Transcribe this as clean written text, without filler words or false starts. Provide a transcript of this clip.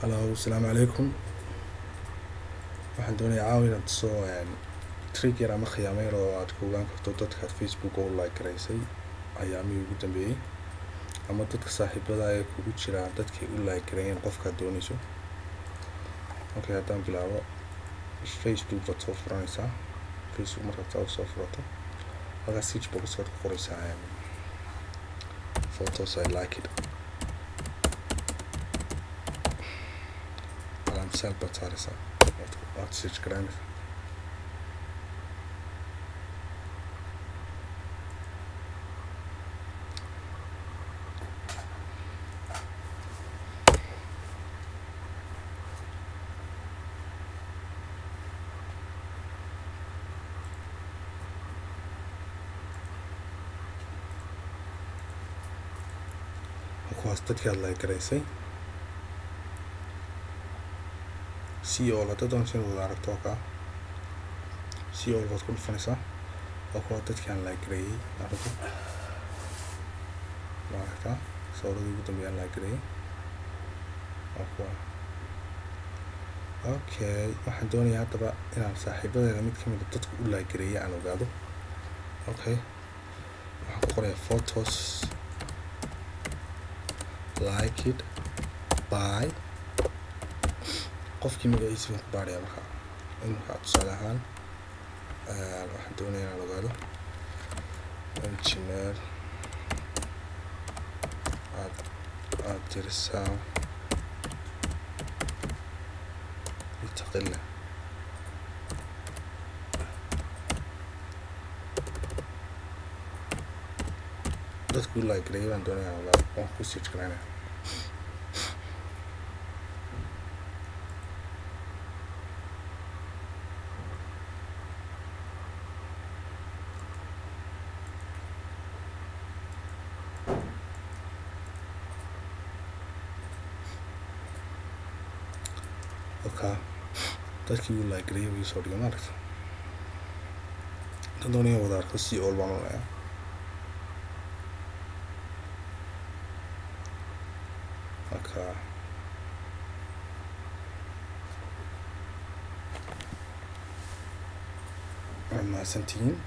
Hello, asalaamu calaykum. Waxaan doonayaa caawa inaad soo trick yar ama khiyaamo yar oo aad ku ogaan karto dadka Facebook oo like garaysay ayaamihii ugu dambeeyay, ama dadka saaxiibada ee kugu jira dadkay u like gareeyeen qofkaad doonayso. Okay, haddaan bilaabo, Facebook baad soo furanaysaa. Facebook markaad saa soo furato, halkaas search box baad ku qoraysaa photos I like it. Sel baad saaraysaa, waad search garaynaysaa. kuwaas dadkii aad like garaysay see all haddaad doonayso inaad wada aragto oo kaa see all baad ku dhufanaysaa. waa kuwa dadkii aan like gareeyay aragto ma aragtaa sawirradii ugu dambeeyay aan like gareeyay waa kuwa. Okay, waxaan doonayaa haddaba inaan saaxiibadeeda mid ka mid a dadku u like gareeyay aan ogaado. Okay, waxaan ku qorayaa photos like it by qofkii magaciisa baan ku baarayaa markaa. Markaa tusaale ahaan waxaan doonayaa inaan ogaado engineer Abdirsam Itaqilla. dadku like gareeyay baan doonayaa inaan ogaado, waan ku search garaynaya. Okay, dadkii uu like gareeyay wuu soo dhigay ma aragta. Intaan doonaya wada arko see all baan onayaa. Okay, waa mahadsantihiin.